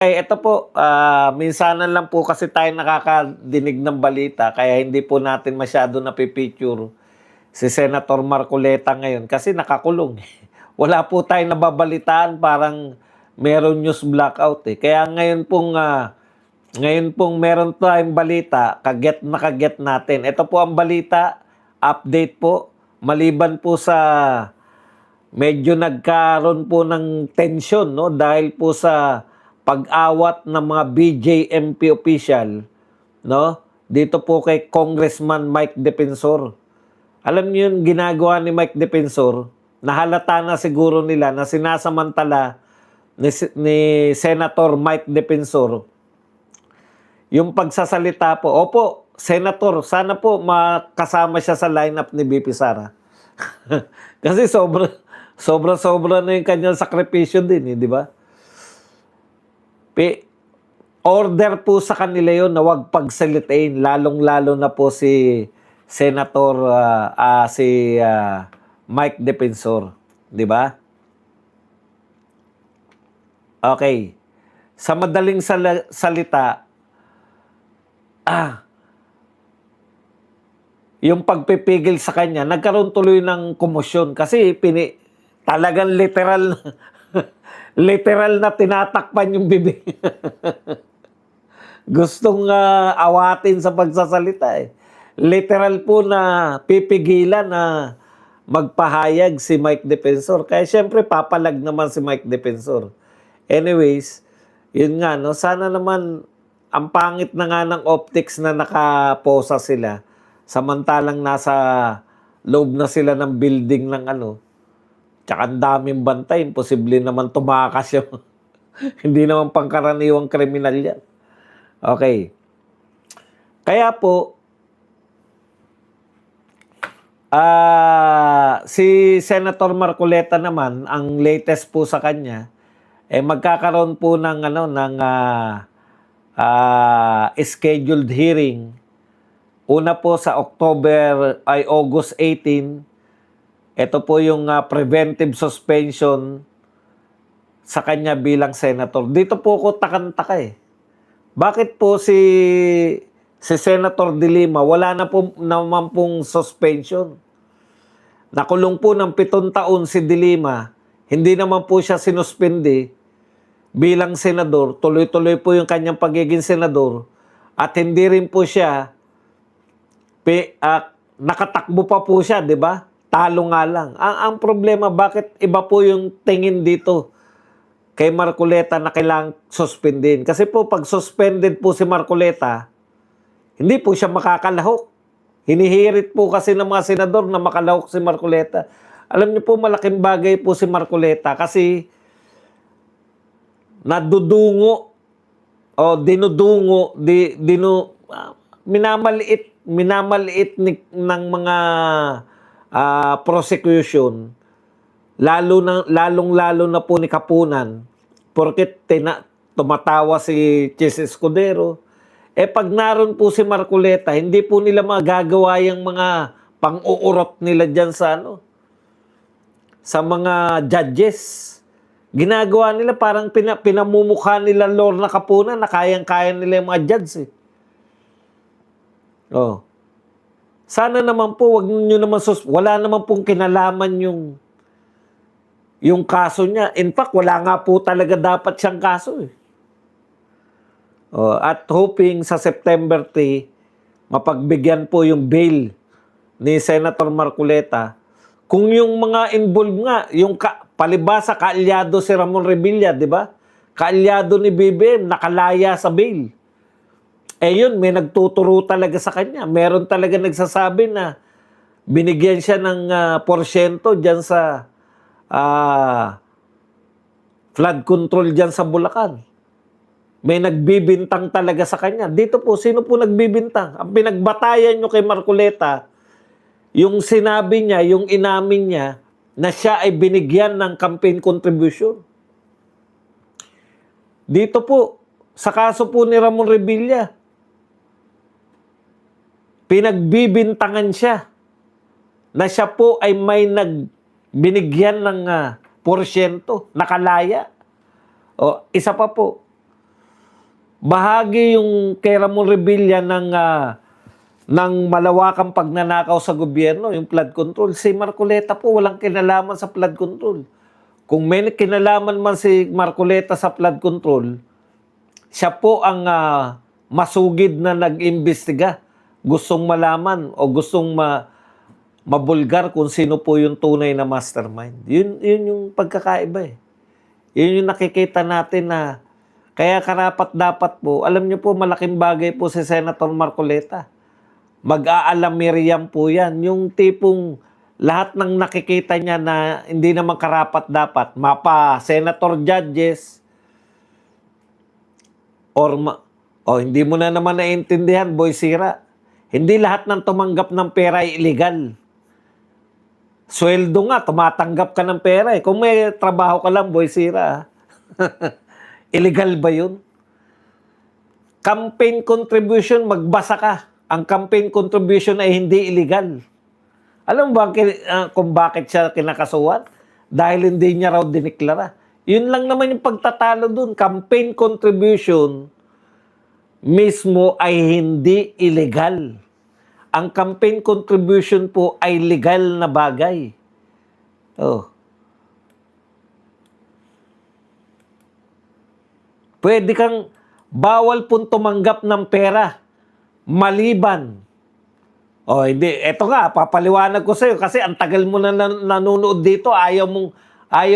Ito po, minsanan lang po kasi tayo nakakadinig ng balita kaya hindi po natin masyado napi-picture si Senator Marcoleta ngayon kasi nakakulong. Wala po tayong nababalitaan, parang meron news blackout eh. Kaya ngayon pong meron tayong balita, kaget na kaget natin. Ito po ang balita, update po, maliban po sa medyo nagkaroon po ng tensyon, no, dahil po sa pag-awat ng mga BJMP official, no, dito po kay Congressman Mike Defensor. Alam niyo yung ginagawa ni Mike Defensor, nahalata na siguro nila na sinasamantala ni Senator Mike Defensor yung pagsasalita po. Opo, Senator, sana po makasama siya sa lineup ni BP Sara. Kasi sobra na yung kanyang sakripisyo din, di ba? Order po sa kanila yon na wag pagsalitain, lalong-lalo na po si Senator Mike Defensor, di ba? Okay. Sa madaling salita, yung pagpipigil sa kanya, nagkaroon tuloy ng komosyon kasi talagang literal literal na tinatakpan yung bibig. Gustong awatin sa pagsasalita eh. Literal po na pipigilan na magpahayag si Mike Defensor. Kaya syempre papalag naman si Mike Defensor. Anyways, yun nga, no, sana naman ang pangit na nga ng optics na nakaposa sila samantalang nasa loob na sila ng building ng tsaka ang daming bantay, imposible naman tumakas yung hindi naman pangkaraniwang kriminal yan. Okay. Kaya po, si Senator Marcoleta naman, ang latest po sa kanya, magkakaroon po ng scheduled hearing. Una po sa August 18. Ito po yung preventive suspension sa kanya bilang senator. Dito po ko takantaka eh. Bakit po si Senator De Lima wala na po naman pong suspension? Nakulong po ng 7 taon si De Lima, hindi naman po siya sinuspindi bilang senador, tuloy-tuloy po yung kanyang pagiging senador at hindi rin po siya nakatakbo pa po siya, di ba? Talo nga lang. Ang problema, bakit iba po yung tingin dito kay Marcoleta na kailangang suspendin? Kasi po pag suspended po si Marcoleta, hindi po siya makakalahok. Hinihirit po kasi ng mga senador na makalahok si Marcoleta. Alam niyo po, malaking bagay po si Marcoleta kasi nadudungo o dinudungo, minamaliit ng mga prosecution, lalong-lalo na po ni Kapunan, porket tumatawa si Chis Escudero. Pag naroon po si Marcoleta, hindi po nila magagawa yung mga pang-uurot nila dyan sa mga judges. Ginagawa nila parang pinamumukha nila Lorna Kapunan na kayang-kaya nila yung mga judge eh. Oh. Sana naman po, wag niyo naman wala naman pong kinalaman yung kaso niya. In fact, wala nga po talaga dapat siyang kaso eh. Oh, at hoping sa September 3, mapagbigyan po yung bail ni Senator Marcoleta. Kung yung mga involved nga, yung palibasa, kaalyado si Ramon Revilla, di ba? Kaalyado ni BBM, nakalaya sa bail. Yun, may nagtuturo talaga sa kanya. Meron talaga nagsasabi na binigyan siya ng porsyento dyan sa flood control dyan sa Bulacan. May nagbibintang talaga sa kanya. Dito po, sino po nagbibintang? Ang pinagbatayan nyo kay Marcoleta, yung sinabi niya, yung inamin niya, na siya ay binigyan ng campaign contribution. Dito po, sa kaso po ni Ramon Revilla, pinagbibintangan siya na siya po ay may binigyan ng porsyento, nakalaya. O, isa pa po, bahagi yung kay Ramon Revilla ng malawakang pagnanakaw sa gobyerno, yung flood control. Si Marcoleta po walang kinalaman sa flood control. Kung may kinalaman man si Marcoleta sa flood control, siya po ang masugid na nag-imbestiga. Gustong malaman o gustong mabulgar kung sino po yung tunay na mastermind. Yun yung pagkakaiba eh. Yun yung nakikita natin na kaya karapat dapat po, alam niyo po malaking bagay po si Senator Marcoleta. Mag-aalam Miriam po yan. Yung tipong lahat ng nakikita niya na hindi naman karapat dapat, mapa senator judges, hindi mo na naman naiintindihan, boy sira. Hindi lahat ng tumanggap ng pera ay illegal. Sweldo nga, tumatanggap ka ng pera eh. Kung may trabaho ka lang, boy sira. Illegal ba yun? Campaign contribution, magbasa ka. Ang campaign contribution ay hindi illegal. Alam mo ba kung bakit siya kinakasuhan? Dahil hindi niya raw diniklara. Yun lang naman yung pagtatalo dun. Campaign contribution mismo ay hindi illegal. Ang campaign contribution po ay legal na bagay. Pwede kang bawal pong tumanggap ng pera maliban. Hindi. Eto nga, papaliwanag ko sa'yo kasi ang tagal mo na nanonood dito, ayaw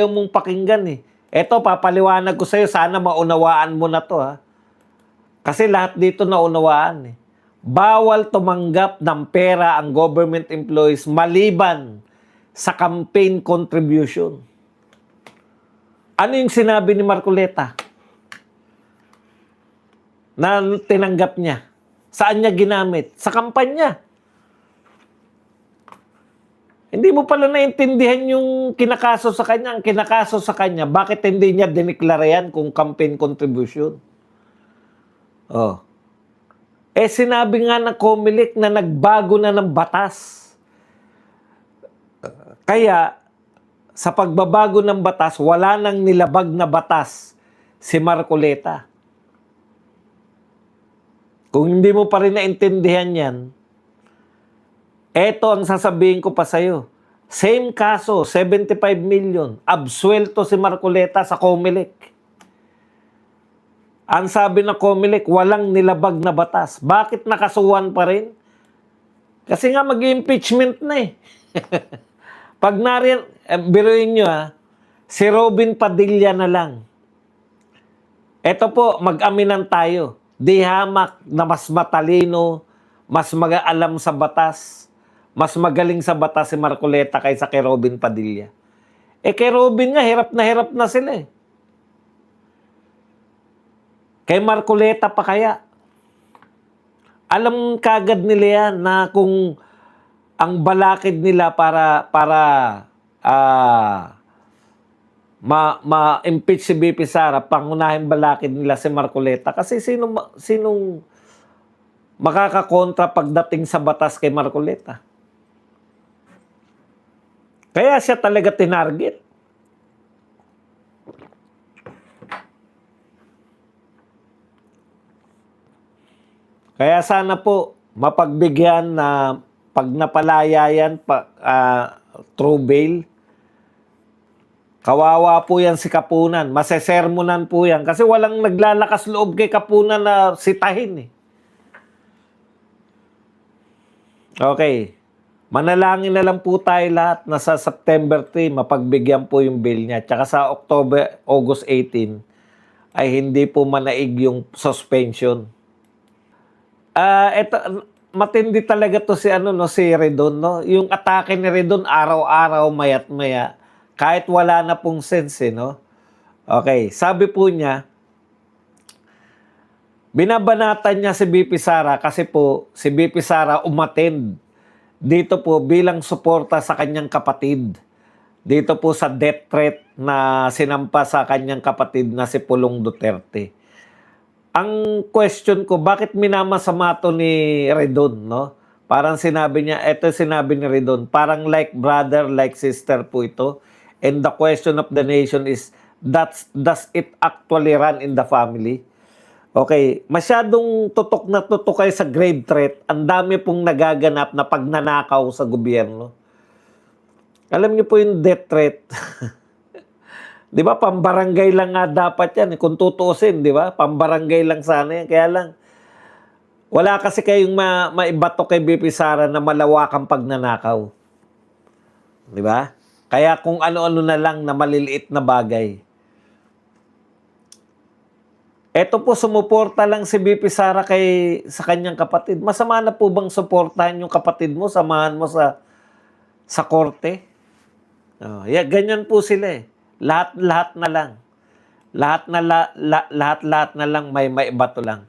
mong pakinggan eh. Eto, papaliwanag ko sa'yo, sana maunawaan mo na to ha. Kasi lahat dito naunawaan eh. Bawal tumanggap ng pera ang government employees maliban sa campaign contribution. Ano yung sinabi ni Marcoleta na tinanggap niya? Saan niya ginamit? Sa kampanya. Hindi mo pala naintindihan yung kinakaso sa kanya. Ang kinakaso sa kanya, bakit hindi niya diniklara yan kung campaign contribution? Sinabi nga ng COMELEC na nagbago na ng batas. Kaya, sa pagbabago ng batas, wala nang nilabag na batas si Marcoleta. Kung hindi mo pa rin naintindihan yan, eto ang sasabihin ko pa sa'yo. Same kaso, 75 million, absuelto si Marcoleta sa COMELEC. Ang sabi ng COMELEC, walang nilabag na batas. Bakit nakasuhan pa rin? Kasi nga mag-impeachment na eh. Pag biruin nyo si Robin Padilla na lang. Eto po, mag-aminan tayo. Di hamak na mas matalino, mas mag-aalam sa batas, mas magaling sa batas si Marcoleta kaysa kay Robin Padilla. Kay Robin nga, hirap na sila eh. Kay Marcoleta pa kaya. Alam kagad nila yan na kung ang balakid nila para ma-impeach si BP Sara, pangunahin balakid nila si Marcoleta. Kasi sinong makakakontra pagdating sa batas kay Marcoleta? Kaya siya talaga tinarget. Kaya sana po mapagbigyan na pag napalaya yan through bail, kawawa po yan si Kapunan. Masesermonan po yan. Kasi walang naglalakas loob kay Kapunan na sitahin eh. Okay. Manalangin na lang po tayo lahat na sa September 3, mapagbigyan po yung bail niya. Tsaka sa August 18, ay hindi po manaig yung suspension. Ito, matindi talaga to si si Redon, no? Yung atake ni Redon araw-araw, mayat maya, kahit wala na pong sense, no? Okay, sabi po niya, binabanatan niya si BP Sara kasi po si BP Sara umattend dito po bilang suporta sa kanyang kapatid. Dito po sa death threat na sinampa sa kanyang kapatid na si Pulong Duterte. Ang question ko, bakit minamasama to ni Redon, no? Parang sinabi niya, eto sinabi ni Redon, parang like brother, like sister po ito. And the question of the nation is, does it actually run in the family? Okay, masyadong tutok na tutok kayo sa grave threat. Ang dami pong nagaganap na pagnanakaw sa gobyerno. Alam niyo po yung death threat. 'Di ba, pambarangay lang nga dapat yan, kung tutuusin, 'di ba? Pambarangay lang sana yan. Kaya lang, wala kasi kayong maibato kay BP Sara na malawakang pagnanakaw. 'Di ba? Kaya kung ano-ano na lang na maliliit na bagay. Eto po, sumuporta lang si BP Sara sa kanyang kapatid. Masama na po bang suportahan yung kapatid mo, samahan mo sa korte? Oh, ganyan po sila eh. Lahat-lahat na lang. Lahat-lahat na lang may maibato lang.